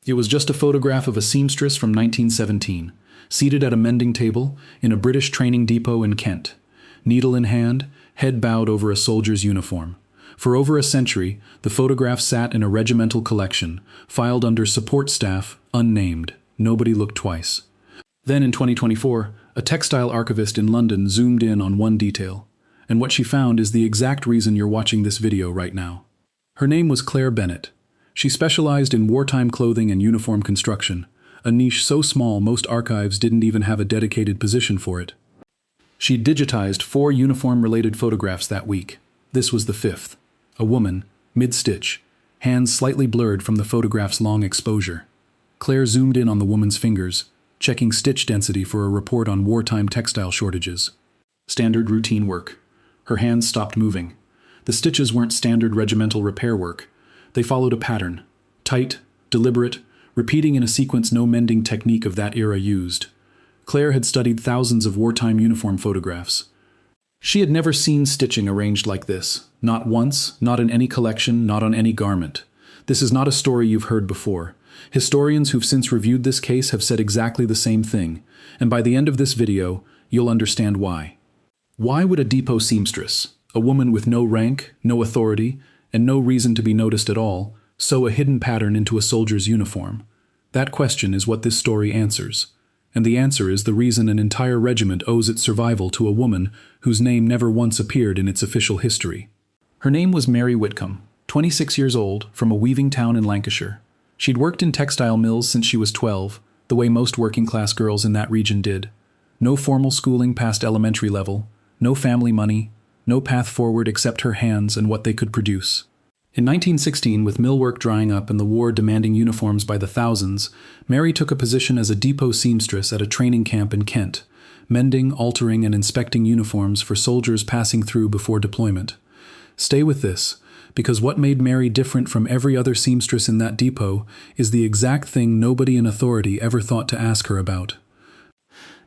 It was just a photograph of a seamstress from 1917, seated at a mending table in a British training depot in Kent, needle in hand, head bowed over a soldier's uniform. For over a century, the photograph sat in a regimental collection, filed under support staff, unnamed. Nobody looked twice. Then in 2024, a textile archivist in London zoomed in on one detail, and what she found is the exact reason you're watching this video right now. Her name was Claire Bennett. She specialized in wartime clothing and uniform construction, a niche so small most archives didn't even have a dedicated position for it. She digitized 4 uniform-related photographs that week. This was the 5th. A woman, mid-stitch, hands slightly blurred from the photograph's long exposure. Claire zoomed in on the woman's fingers, checking stitch density for a report on wartime textile shortages. Standard routine work. Her hands stopped moving. The stitches weren't standard regimental repair work. They followed a pattern, tight, deliberate, repeating in a sequence no mending technique of that era used. Claire had studied thousands of wartime uniform photographs. She had never seen stitching arranged like this. Not once, not in any collection, not on any garment. This is not a story you've heard before. Historians who've since reviewed this case have said exactly the same thing, and by the end of this video, you'll understand why. Why would a depot seamstress, a woman with no rank, no authority, and no reason to be noticed at all, sew a hidden pattern into a soldier's uniform? That question is what this story answers. And the answer is the reason an entire regiment owes its survival to a woman whose name never once appeared in its official history. Her name was Mary Whitcomb, 26 years old, from a weaving town in Lancashire. She'd worked in textile mills since she was 12, the way most working-class girls in that region did. No formal schooling past elementary level, no family money, no path forward except her hands and what they could produce. In 1916, with mill work drying up and the war demanding uniforms by the thousands, Mary took a position as a depot seamstress at a training camp in Kent, mending, altering, and inspecting uniforms for soldiers passing through before deployment. Stay with this, because what made Mary different from every other seamstress in that depot is the exact thing nobody in authority ever thought to ask her about.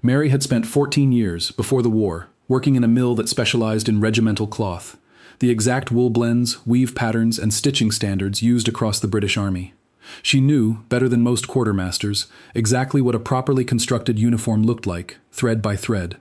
Mary had spent 14 years, before the war, working in a mill that specialized in regimental cloth, the exact wool blends, weave patterns, and stitching standards used across the British Army. She knew, better than most quartermasters, exactly what a properly constructed uniform looked like, thread by thread.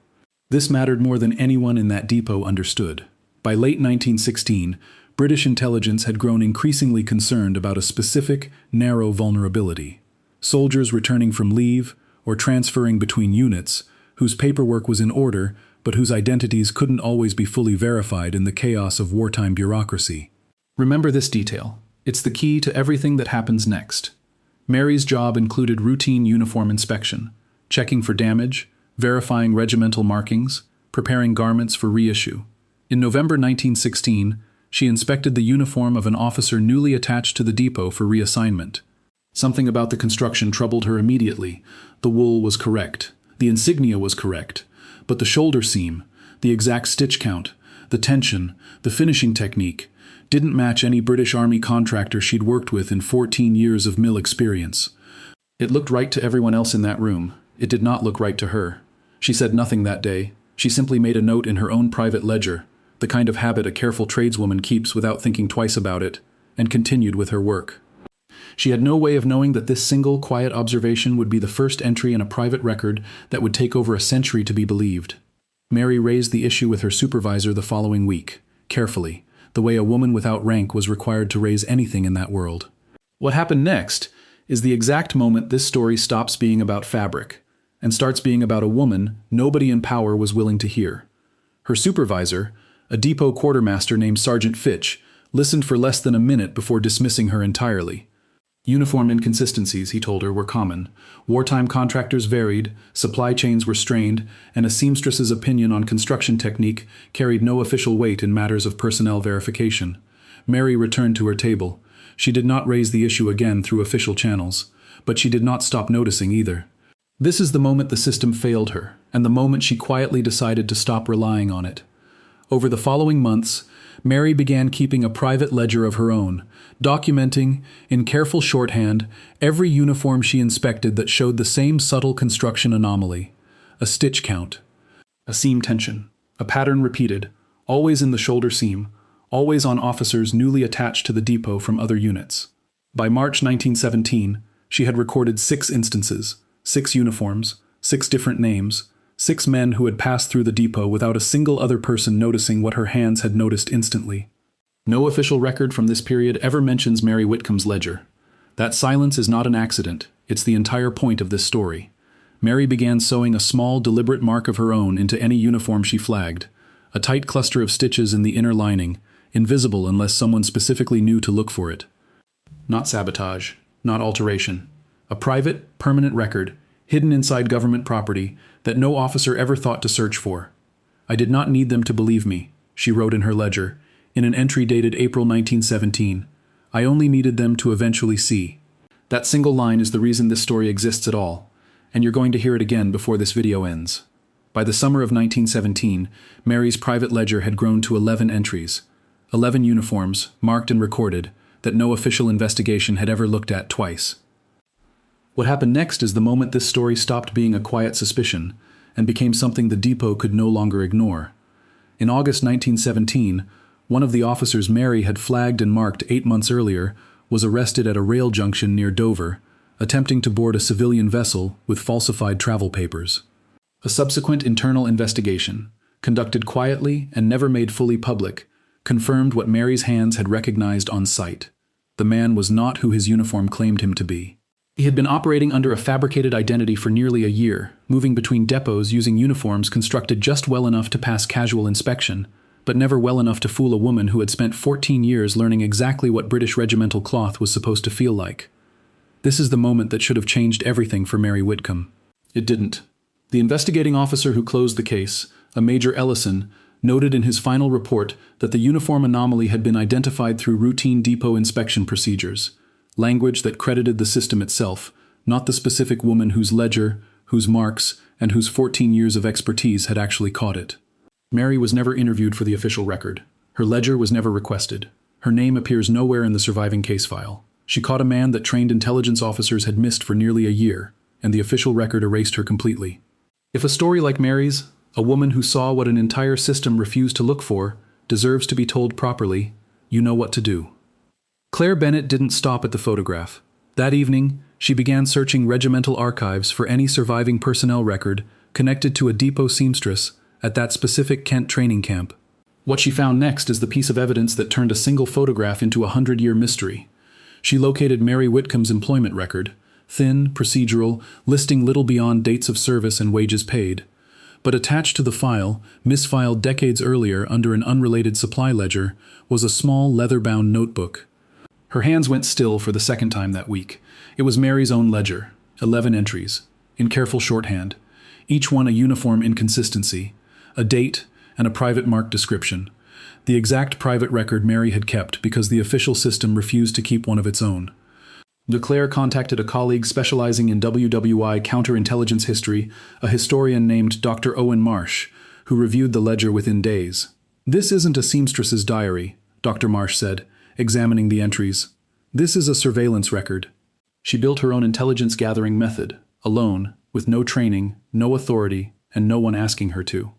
This mattered more than anyone in that depot understood. By late 1916, British intelligence had grown increasingly concerned about a specific, narrow vulnerability. Soldiers returning from leave, or transferring between units, whose paperwork was in order, but whose identities couldn't always be fully verified in the chaos of wartime bureaucracy. Remember this detail. It's the key to everything that happens next. Mary's job included routine uniform inspection, checking for damage, verifying regimental markings, preparing garments for reissue. In November 1916, she inspected the uniform of an officer newly attached to the depot for reassignment. Something about the construction troubled her immediately. The wool was correct. The insignia was correct. But the shoulder seam, the exact stitch count, the tension, the finishing technique, didn't match any British Army contractor she'd worked with in 14 years of mill experience. It looked right to everyone else in that room. It did not look right to her. She said nothing that day. She simply made a note in her own private ledger, the kind of habit a careful tradeswoman keeps without thinking twice about it, and continued with her work. She had no way of knowing that this single, quiet observation would be the first entry in a private record that would take over a century to be believed. Mary raised the issue with her supervisor the following week, carefully, the way a woman without rank was required to raise anything in that world. What happened next is the exact moment this story stops being about fabric and starts being about a woman nobody in power was willing to hear. Her supervisor, a depot quartermaster named Sergeant Fitch, listened for less than a minute before dismissing her entirely. Uniform inconsistencies, he told her, were common. Wartime contractors varied, supply chains were strained, and a seamstress's opinion on construction technique carried no official weight in matters of personnel verification. Mary returned to her table. She did not raise the issue again through official channels, but she did not stop noticing either. This is the moment the system failed her, and the moment she quietly decided to stop relying on it. Over the following months, Mary began keeping a private ledger of her own, documenting, in careful shorthand, every uniform she inspected that showed the same subtle construction anomaly. A stitch count, a seam tension, a pattern repeated, always in the shoulder seam, always on officers newly attached to the depot from other units. By March 1917, She had recorded 6 instances, 6 uniforms, 6 different names, 6 men who had passed through the depot without a single other person noticing what her hands had noticed instantly. No official record from this period ever mentions Mary Whitcomb's ledger. That silence is not an accident, it's the entire point of this story. Mary began sewing a small, deliberate mark of her own into any uniform she flagged, a tight cluster of stitches in the inner lining, invisible unless someone specifically knew to look for it. Not sabotage, not alteration. A private, permanent record, hidden inside government property, that no officer ever thought to search for. I did not need them to believe me, she wrote in her ledger, in an entry dated April 1917. I only needed them to eventually see. That single line is the reason this story exists at all, and you're going to hear it again before this video ends. By the summer of 1917, Mary's private ledger had grown to 11 entries, 11 uniforms, marked and recorded, that no official investigation had ever looked at twice. What happened next is the moment this story stopped being a quiet suspicion and became something the depot could no longer ignore. In August 1917, one of the officers Mary had flagged and marked 8 months earlier was arrested at a rail junction near Dover, attempting to board a civilian vessel with falsified travel papers. A subsequent internal investigation, conducted quietly and never made fully public, confirmed what Mary's hands had recognized on sight. The man was not who his uniform claimed him to be. He had been operating under a fabricated identity for nearly a year, moving between depots using uniforms constructed just well enough to pass casual inspection, but never well enough to fool a woman who had spent 14 years learning exactly what British regimental cloth was supposed to feel like. This is the moment that should have changed everything for Mary Whitcomb. It didn't. The investigating officer who closed the case, a Major Ellison, noted in his final report that the uniform anomaly had been identified through routine depot inspection procedures, language that credited the system itself, not the specific woman whose ledger, whose marks, and whose 14 years of expertise had actually caught it. Mary was never interviewed for the official record. Her ledger was never requested. Her name appears nowhere in the surviving case file. She caught a man that trained intelligence officers had missed for nearly a year, and the official record erased her completely. If a story like Mary's, a woman who saw what an entire system refused to look for, deserves to be told properly, you know what to do. Claire Bennett didn't stop at the photograph. That evening, she began searching regimental archives for any surviving personnel record connected to a depot seamstress at that specific Kent training camp. What she found next is the piece of evidence that turned a single photograph into a 100-year mystery. She located Mary Whitcomb's employment record, thin, procedural, listing little beyond dates of service and wages paid. But attached to the file, misfiled decades earlier under an unrelated supply ledger, was a small leather-bound notebook. Her hands went still for the second time that week. It was Mary's own ledger, 11 entries, in careful shorthand, each one a uniform inconsistency, a date, and a private mark description. The exact private record Mary had kept because the official system refused to keep one of its own. Claire contacted a colleague specializing in WWI counterintelligence history, a historian named Dr. Owen Marsh, who reviewed the ledger within days. "This isn't a seamstress's diary," Dr. Marsh said, examining the entries. "This is a surveillance record." She built her own intelligence-gathering method, alone, with no training, no authority, and no one asking her to.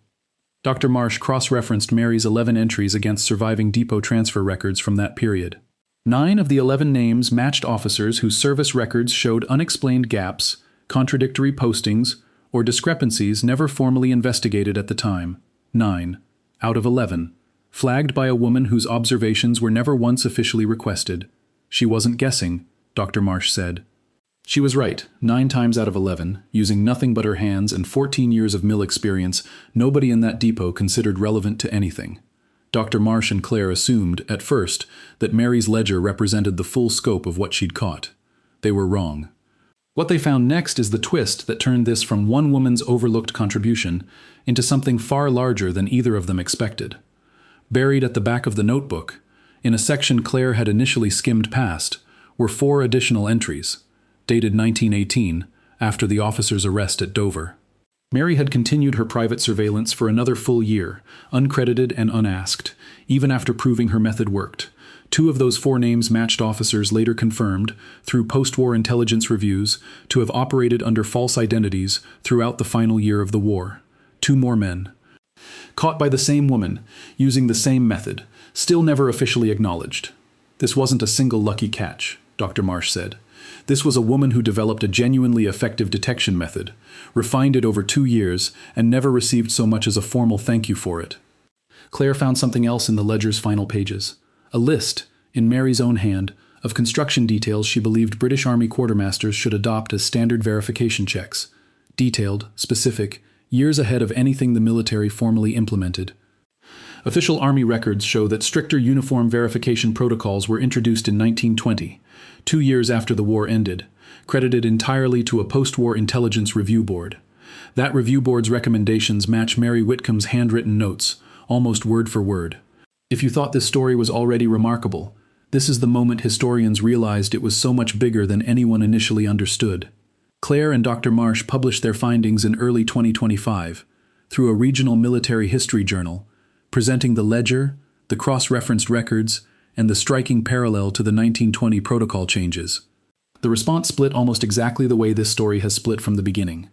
Dr. Marsh cross-referenced Mary's 11 entries against surviving depot transfer records from that period. 9 of the 11 names matched officers whose service records showed unexplained gaps, contradictory postings, or discrepancies never formally investigated at the time. 9 out of 11, flagged by a woman whose observations were never once officially requested. She wasn't guessing, Dr. Marsh said. She was right. 9 times out of 11, using nothing but her hands and 14 years of mill experience, nobody in that depot considered relevant to anything. Dr. Marsh and Claire assumed, at first, that Mary's ledger represented the full scope of what she'd caught. They were wrong. What they found next is the twist that turned this from one woman's overlooked contribution into something far larger than either of them expected. Buried at the back of the notebook, in a section Claire had initially skimmed past, were 4 additional entries, dated 1918, after the officer's arrest at Dover. Mary had continued her private surveillance for another full year, uncredited and unasked, even after proving her method worked. 2 of those 4 names matched officers later confirmed, through post-war intelligence reviews, to have operated under false identities throughout the final year of the war. 2 more men. Caught by the same woman, using the same method, still never officially acknowledged. This wasn't a single lucky catch, Dr. Marsh said. This was a woman who developed a genuinely effective detection method, refined it over 2 years, and never received so much as a formal thank you for it. Claire found something else in the ledger's final pages. A list, in Mary's own hand, of construction details she believed British Army quartermasters should adopt as standard verification checks. Detailed, specific, years ahead of anything the military formally implemented. Official Army records show that stricter uniform verification protocols were introduced in 1920, 2 years after the war ended, credited entirely to a post-war intelligence review board. That review board's recommendations match Mary Whitcomb's handwritten notes, almost word for word. If you thought this story was already remarkable, this is the moment historians realized it was so much bigger than anyone initially understood. Claire and Dr. Marsh published their findings in early 2025 through a regional military history journal, presenting the ledger, the cross-referenced records, and the striking parallel to the 1920 protocol changes. The response split almost exactly the way this story has split from the beginning.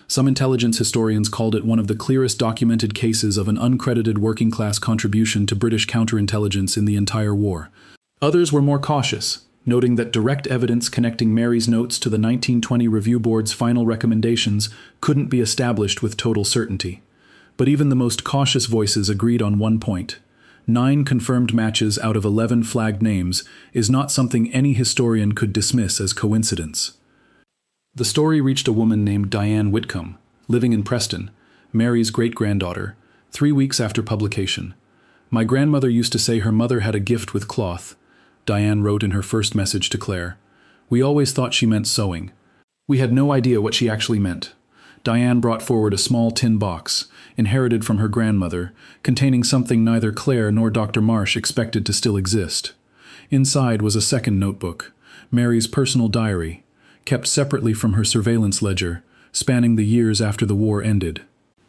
Some intelligence historians called it one of the clearest documented cases of an uncredited working-class contribution to British counterintelligence in the entire war. Others were more cautious, noting that direct evidence connecting Mary's notes to the 1920 Review Board's final recommendations couldn't be established with total certainty. But even the most cautious voices agreed on one point. 9 confirmed matches out of 11 flagged names is not something any historian could dismiss as coincidence. The story reached a woman named Diane Whitcomb, living in Preston, Mary's great-granddaughter, 3 weeks after publication. "My grandmother used to say her mother had a gift with cloth," Diane wrote in her first message to Claire. "We always thought she meant sewing. We had no idea what she actually meant." Diane brought forward a small tin box, inherited from her grandmother, containing something neither Claire nor Dr. Marsh expected to still exist. Inside was a second notebook, Mary's personal diary, kept separately from her surveillance ledger, spanning the years after the war ended.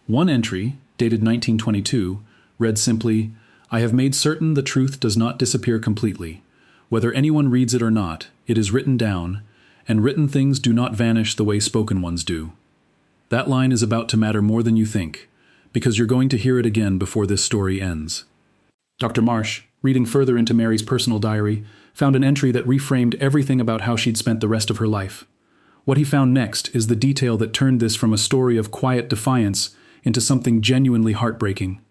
One entry, dated 1922, read simply, "I have made certain the truth does not disappear completely. Whether anyone reads it or not, it is written down, and written things do not vanish the way spoken ones do." That line is about to matter more than you think, because you're going to hear it again before this story ends. Dr. Marsh, reading further into Mary's personal diary, found an entry that reframed everything about how she'd spent the rest of her life. What he found next is the detail that turned this from a story of quiet defiance into something genuinely heartbreaking.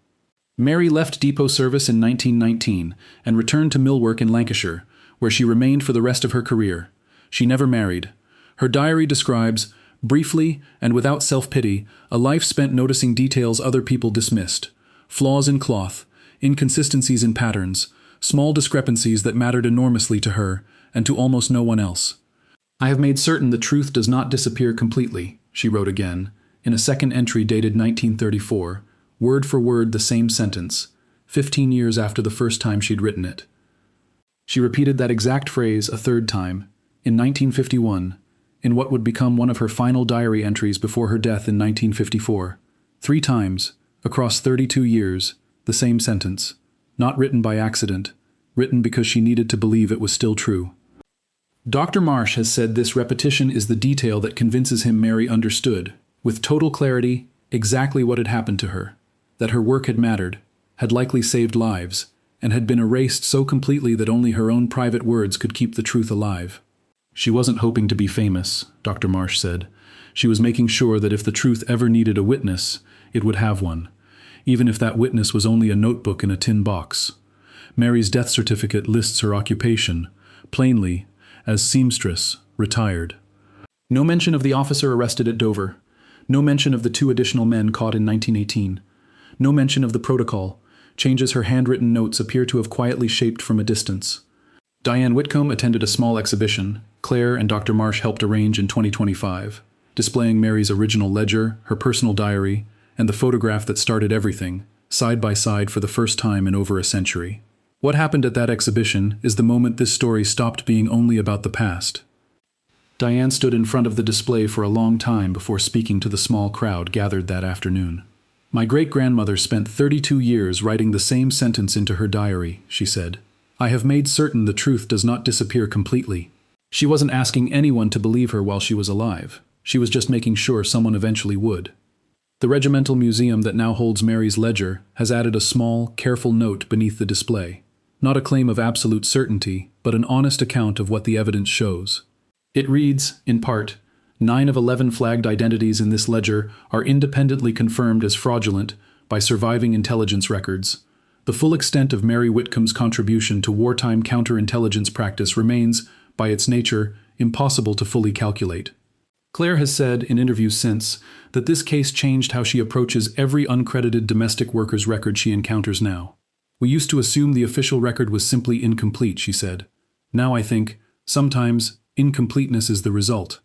Mary left depot service in 1919 and returned to mill work in Lancashire, where she remained for the rest of her career. She never married. Her diary describes, briefly and without self-pity, a life spent noticing details other people dismissed. Flaws in cloth, inconsistencies in patterns, small discrepancies that mattered enormously to her and to almost no one else. "I have made certain the truth does not disappear completely," she wrote again, in a second entry dated 1934, word for word the same sentence, 15 years after the first time she'd written it. She repeated that exact phrase a third time, in 1951, in what would become one of her final diary entries before her death in 1954. 3 times, across 32 years, the same sentence, not written by accident, written because she needed to believe it was still true. Dr. Marsh has said this repetition is the detail that convinces him Mary understood, with total clarity, exactly what had happened to her, that her work had mattered, had likely saved lives, and had been erased so completely that only her own private words could keep the truth alive. She wasn't hoping to be famous, Dr. Marsh said. She was making sure that if the truth ever needed a witness, it would have one, even if that witness was only a notebook in a tin box. Mary's death certificate lists her occupation, plainly, as seamstress, retired. No mention of the officer arrested at Dover. No mention of the 2 additional men caught in 1918. No mention of the protocol. Changes her handwritten notes appear to have quietly shaped from a distance. Diane Whitcomb attended a small exhibition Claire and Dr. Marsh helped arrange in 2025, displaying Mary's original ledger, her personal diary, and the photograph that started everything, side by side for the first time in over a century. What happened at that exhibition is the moment this story stopped being only about the past. Diane stood in front of the display for a long time before speaking to the small crowd gathered that afternoon. "My great-grandmother spent 32 years writing the same sentence into her diary," she said. "I have made certain the truth does not disappear completely." She wasn't asking anyone to believe her while she was alive. She was just making sure someone eventually would. The regimental museum that now holds Mary's ledger has added a small, careful note beneath the display. Not a claim of absolute certainty, but an honest account of what the evidence shows. It reads, in part, 9 of 11 flagged identities in this ledger are independently confirmed as fraudulent by surviving intelligence records. The full extent of Mary Whitcomb's contribution to wartime counterintelligence practice remains, by its nature, impossible to fully calculate. Claire has said in interviews since that this case changed how she approaches every uncredited domestic worker's record she encounters now. We used to assume the official record was simply incomplete, she said. Now I think, sometimes, incompleteness is the result.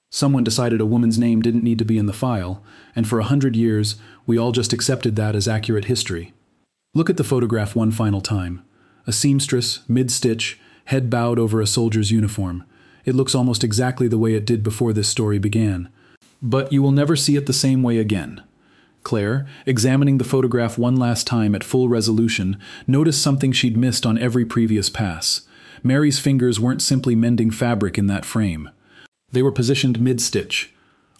Someone decided a woman's name didn't need to be in the file, and for 100 years, we all just accepted that as accurate history. Look at the photograph one final time. A seamstress, mid-stitch, head bowed over a soldier's uniform. It looks almost exactly the way it did before this story began. But you will never see it the same way again. Claire, examining the photograph one last time at full resolution, noticed something she'd missed on every previous pass. Mary's fingers weren't simply mending fabric in that frame. They were positioned mid-stitch,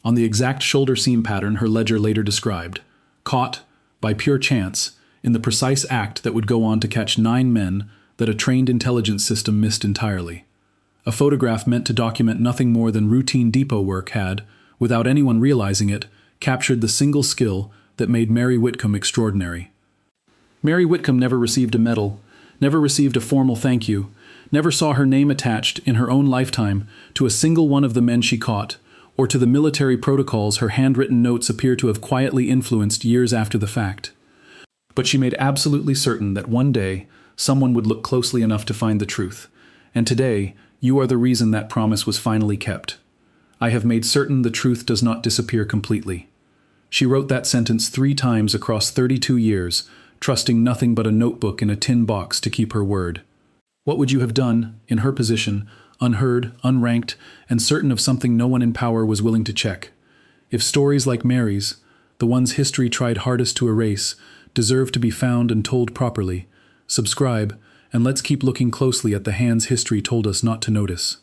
on the exact shoulder seam pattern her ledger later described, caught, by pure chance, in the precise act that would go on to catch 9 men that a trained intelligence system missed entirely. A photograph meant to document nothing more than routine depot work had, without anyone realizing it, captured the single skill that made Mary Whitcomb extraordinary. Mary Whitcomb never received a medal, never received a formal thank you, never saw her name attached in her own lifetime to a single one of the men she caught, or to the military protocols her handwritten notes appear to have quietly influenced years after the fact. But she made absolutely certain that one day someone would look closely enough to find the truth, and today you are the reason that promise was finally kept. I have made certain the truth does not disappear completely. She wrote that sentence 3 times across 32 years, trusting nothing but a notebook in a tin box to keep her word. What would you have done, in her position, unheard, unranked, and certain of something no one in power was willing to check? If stories like Mary's, the ones history tried hardest to erase, deserve to be found and told properly, subscribe, and let's keep looking closely at the hands history told us not to notice.